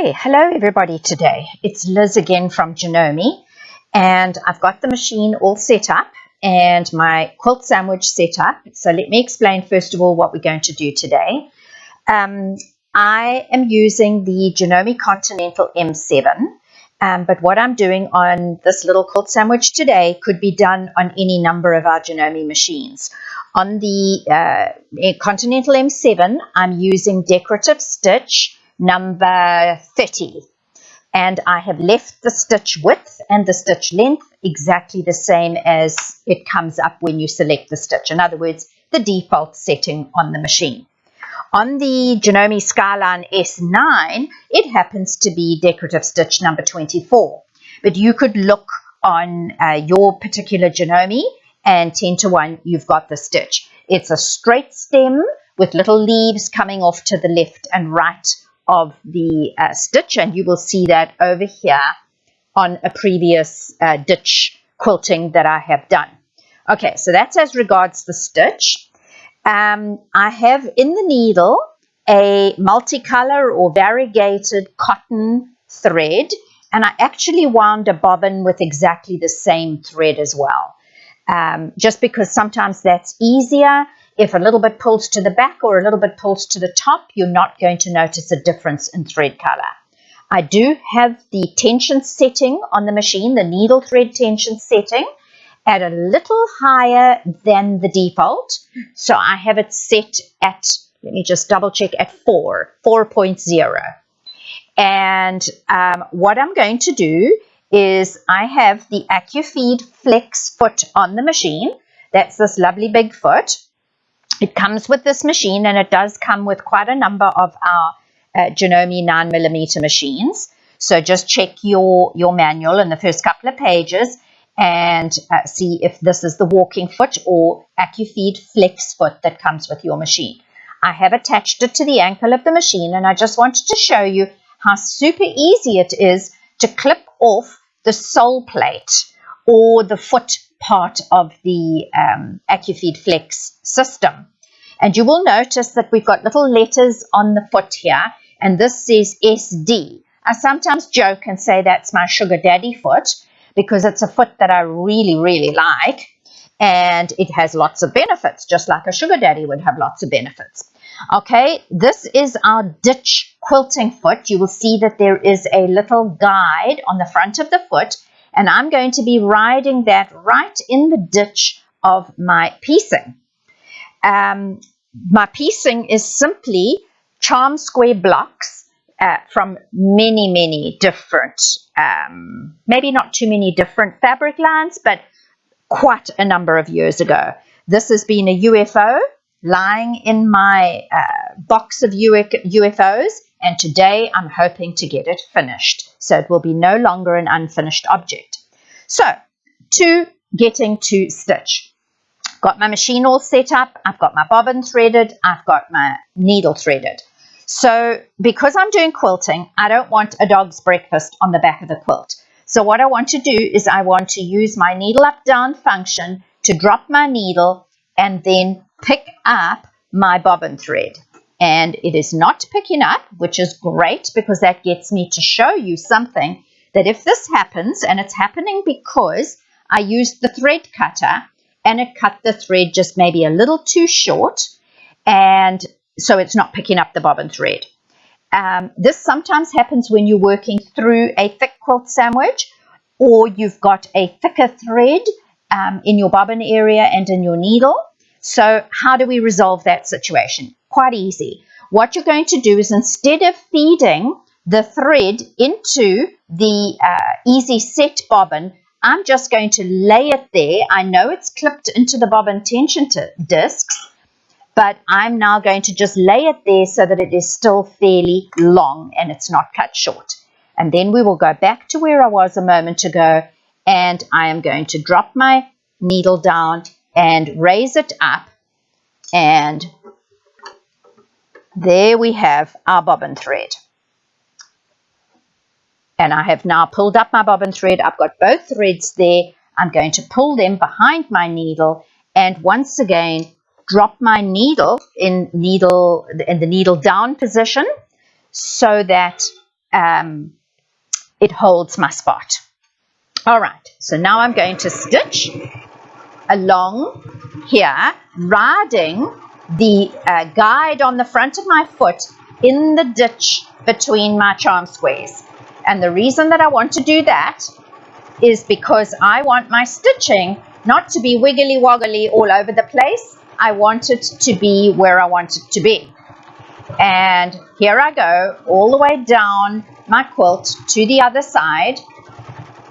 Okay, hello everybody today. It's Liz again from Janome, and I've got the machine all set up and my quilt sandwich set up. So let me explain first of all what we're going to do today. I am using the Janome Continental M7, but what I'm doing on this little quilt sandwich today could be done on any number of our Janome machines. On the Continental M7, I'm using decorative stitch number 30, and I have left the stitch width and the stitch length exactly the same as it comes up when you select the stitch. In other words, the default setting on the machine. On the Janome Skyline S9, it happens to be decorative stitch number 24, but you could look on your particular Janome and 10 to 1 you've got the stitch. It's a straight stem with little leaves coming off to the left and right of the stitch, and you will see that over here on a previous ditch quilting that I have done. Okay, so that's as regards the stitch. I have in the needle a multicolor or variegated cotton thread, and I actually wound a bobbin with exactly the same thread as well, just because sometimes that's easier. If a little bit pulls to the back or a little bit pulls to the top, you're not going to notice a difference in thread color. I do have the tension setting on the machine, the needle thread tension setting, at a little higher than the default. So I have it set at, let me just double check, at 4.0. And what I'm going to do is I have the AcuFeed Flex foot on the machine. That's this lovely big foot. It comes with this machine, and it does come with quite a number of our Janome 9mm machines. So just check your manual in the first couple of pages and see if this is the walking foot or AcuFeed Flex foot that comes with your machine. I have attached it to the ankle of the machine, and I just wanted to show you how super easy it is to clip off the sole plate or the foot part of the AcuFeed Flex system. And you will notice that we've got little letters on the foot here, and this says SD. I sometimes joke and say that's my sugar daddy foot because it's a foot that I really, really like, and it has lots of benefits, just like a sugar daddy would have lots of benefits. Okay, this is our ditch quilting foot. You will see that there is a little guide on the front of the foot, and I'm going to be riding that right in the ditch of my piecing. My piecing is simply charm square blocks from many different, maybe not too many different fabric lines, but quite a number of years ago. This has been a UFO lying in my box of UFOs, and today I'm hoping to get it finished, so it will be no longer an unfinished object. So, to getting to stitch. Got my machine all set up, I've got my bobbin threaded, I've got my needle threaded. So, because I'm doing quilting, I don't want a dog's breakfast on the back of the quilt. So what I want to do is I want to use my needle up down function to drop my needle and then pick up my bobbin thread. And it is not picking up, which is great because that gets me to show you something that if this happens, and it's happening because I used the thread cutter and it cut the thread just maybe a little too short, and so it's not picking up the bobbin thread. This sometimes happens when you're working through a thick quilt sandwich, or you've got a thicker thread in your bobbin area and in your needle. So how do we resolve that situation? Quite easy. What you're going to do is, instead of feeding the thread into the easy set bobbin, I'm just going to lay it there. I know it's clipped into the bobbin tension discs, but I'm now going to just lay it there so that it is still fairly long and it's not cut short. And then we will go back to where I was a moment ago, and I am going to drop my needle down and raise it up, and there we have our bobbin thread. And I have now pulled up my bobbin thread. I've got both threads there. I'm going to pull them behind my needle, and once again drop my needle in the needle down position so that it holds my spot. All right, so now I'm going to stitch along here, riding the guide on the front of my foot in the ditch between my charm squares. And the reason that I want to do that is because I want my stitching not to be wiggly woggly all over the place. I want it to be where I want it to be. And here I go all the way down my quilt to the other side.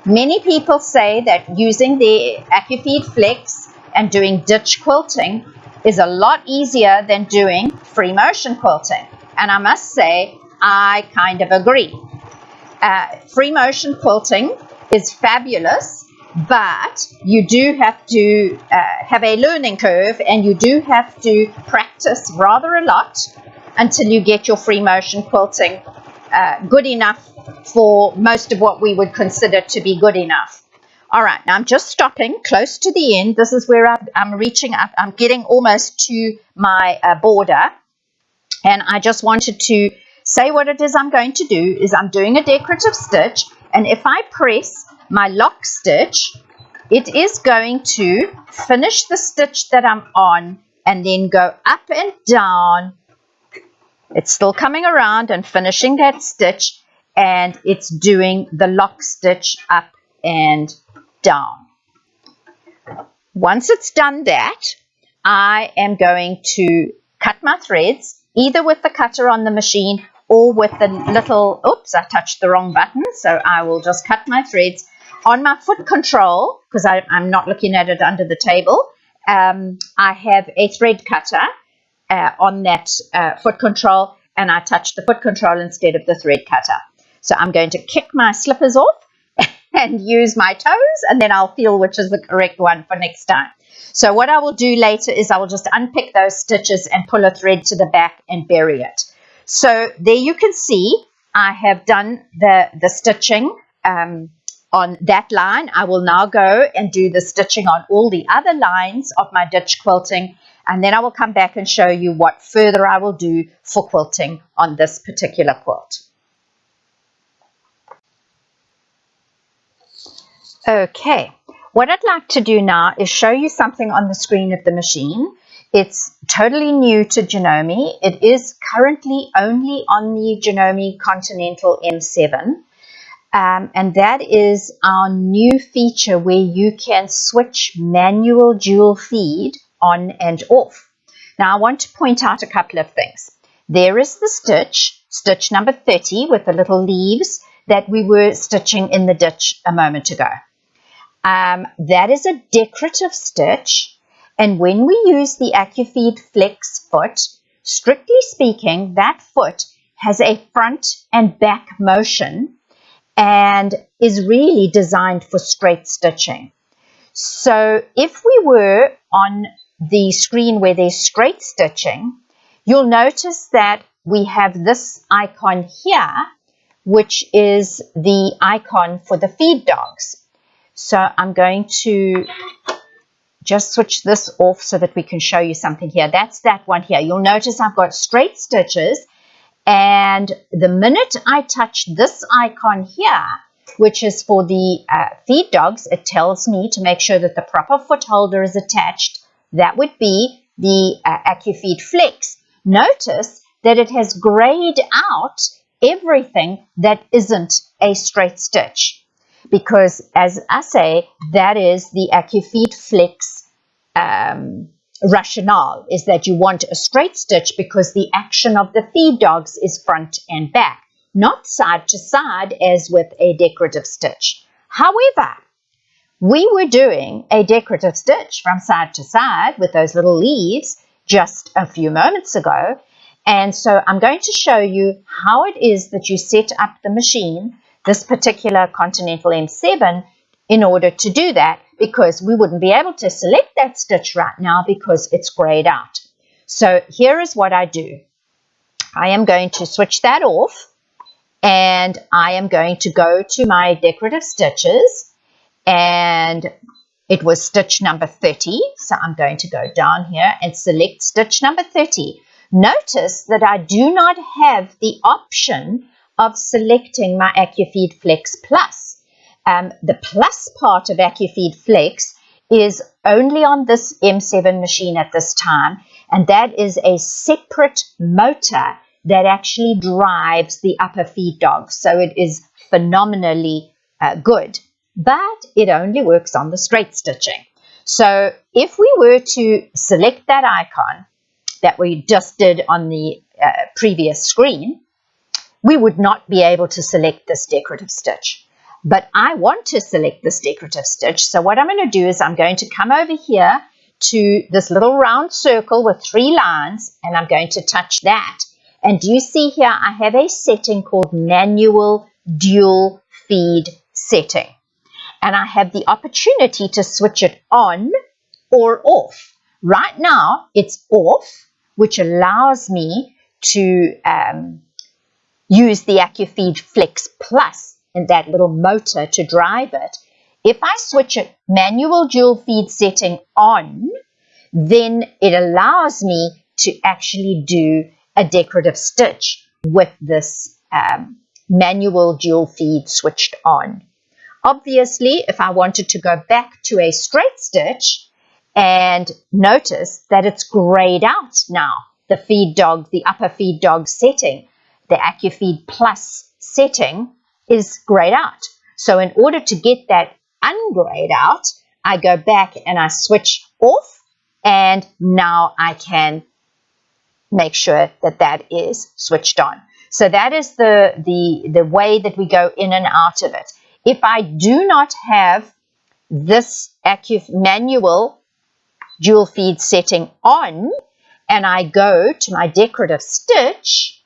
Many people say that using the AcuFeed Flex and doing ditch quilting is a lot easier than doing free motion quilting. And I must say, I kind of agree. Free motion quilting is fabulous, but you do have to have a learning curve, and you do have to practice rather a lot until you get your free motion quilting good enough for most of what we would consider to be good enough. All right, now I'm just stopping close to the end. This is where I'm reaching up. I'm getting almost to my border, and I just wanted to say what it is I'm going to do is I'm doing a decorative stitch, and if I press my lock stitch, it is going to finish the stitch that I'm on and then go up and down. It's still coming around and finishing that stitch, and it's doing the lock stitch up and down. Once it's done that, I am going to cut my threads either with the cutter on the machine or with the little, oops, I touched the wrong button, so I will just cut my threads on my foot control because I'm not looking at it under the table. I have a thread cutter on that foot control, and I touch the foot control instead of the thread cutter. So I'm going to kick my slippers off and use my toes, and then I'll feel which is the correct one for next time. So what I will do later is I will just unpick those stitches and pull a thread to the back and bury it. So there you can see I have done the stitching on that line. I will now go and do the stitching on all the other lines of my ditch quilting, and then I will come back and show you what further I will do for quilting on this particular quilt. Okay, what I'd like to do now is show you something on the screen of the machine. It's totally new to Janome. It is currently only on the Janome Continental M7. And that is our new feature where you can switch manual dual feed on and off. Now I want to point out a couple of things. There is the stitch number 30 with the little leaves that we were stitching in the ditch a moment ago. That is a decorative stitch, and when we use the AcuFeed Flex foot, strictly speaking, that foot has a front and back motion and is really designed for straight stitching. So if we were on the screen where there's straight stitching, you'll notice that we have this icon here, which is the icon for the feed dogs. So I'm going to just switch this off so that we can show you something here. That's that one here. You'll notice I've got straight stitches, and the minute I touch this icon here, which is for the feed dogs, it tells me to make sure that the proper foot holder is attached. That would be the AcuFeed Flex. Notice that it has grayed out everything that isn't a straight stitch, because as I say, that is the AcuFeed Flex rationale, is that you want a straight stitch because the action of the feed dogs is front and back, not side to side as with a decorative stitch. However, we were doing a decorative stitch from side to side with those little leaves just a few moments ago, and so I'm going to show you how it is that you set up the machine, this particular Continental M7, in order to do that, because we wouldn't be able to select that stitch right now because it's grayed out. So here is what I do. I am going to switch that off, and I am going to go to my decorative stitches, and it was stitch number 30. So I'm going to go down here and select stitch number 30. Notice that I do not have the option of selecting my AcuFeed Flex Plus. The plus part of AcuFeed Flex is only on this M7 machine at this time, and that is a separate motor that actually drives the upper feed dog. So it is phenomenally good, but it only works on the straight stitching. So if we were to select that icon that we just did on the previous screen, we would not be able to select this decorative stitch. But I want to select this decorative stitch. So what I'm going to do is I'm going to come over here to this little round circle with 3 lines, and I'm going to touch that. And do you see here I have a setting called manual dual feed setting. And I have the opportunity to switch it on or off. Right now it's off, which allows me to use the AcuFeed Flex Plus and that little motor to drive it. If I switch it manual dual feed setting on, then it allows me to actually do a decorative stitch with this manual dual feed switched on. Obviously, if I wanted to go back to a straight stitch, and notice that it's grayed out now, the feed dog, the upper feed dog setting, the AcuFeed Plus setting is grayed out. So in order to get that ungrayed out, I go back and I switch off, and now I can make sure that that is switched on. So that is the way that we go in and out of it. If I do not have this manual dual feed setting on, and I go to my decorative stitch,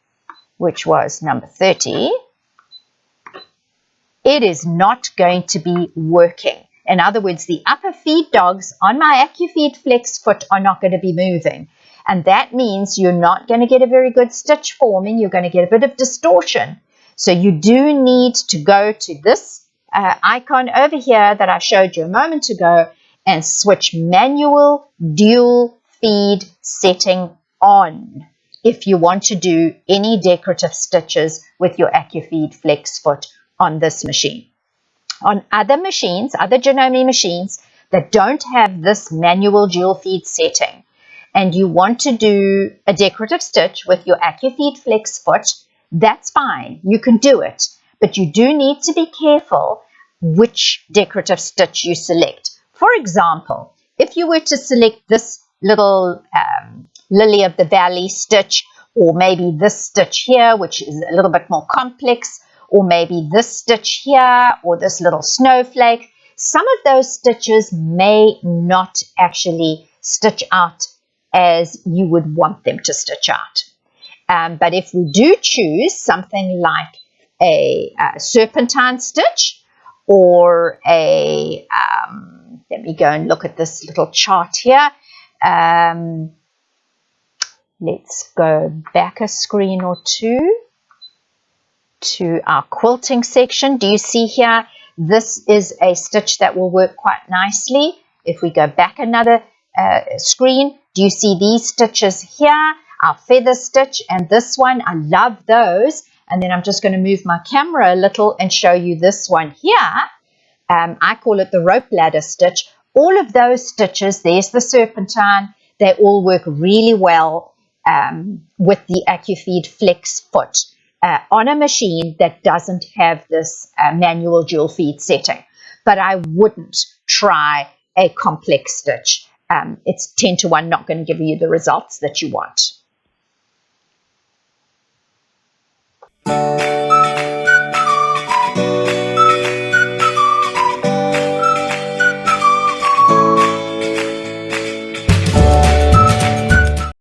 which was number 30, it is not going to be working. In other words, the upper feed dogs on my AcuFeed Flex foot are not going to be moving. And that means you're not going to get a very good stitch forming. You're going to get a bit of distortion. So you do need to go to this icon over here that I showed you a moment ago and switch manual dual feed setting on if you want to do any decorative stitches with your AcuFeed Flex foot on this machine. On other machines, other Janome machines that don't have this manual dual feed setting, and you want to do a decorative stitch with your AcuFeed Flex foot, that's fine. You can do it. But you do need to be careful which decorative stitch you select. For example, if you were to select this little lily of the valley stitch, or maybe this stitch here, which is a little bit more complex, or maybe this stitch here, or this little snowflake, some of those stitches may not actually stitch out as you would want them to stitch out. But if we do choose something like a serpentine stitch, or a, let me go and look at this little chart here. Let's go back a screen or two to our quilting section. Do you see here? This is a stitch that will work quite nicely. If we go back another screen, do you see these stitches here? Our feather stitch and this one, I love those. And then I'm just going to move my camera a little and show you this one here. I call it the rope ladder stitch. All of those stitches, there's the serpentine, they all work really well with the AcuFeed Flex foot on a machine that doesn't have this manual dual feed setting. But I wouldn't try a complex stitch. It's 10 to 1 not going to give you the results that you want.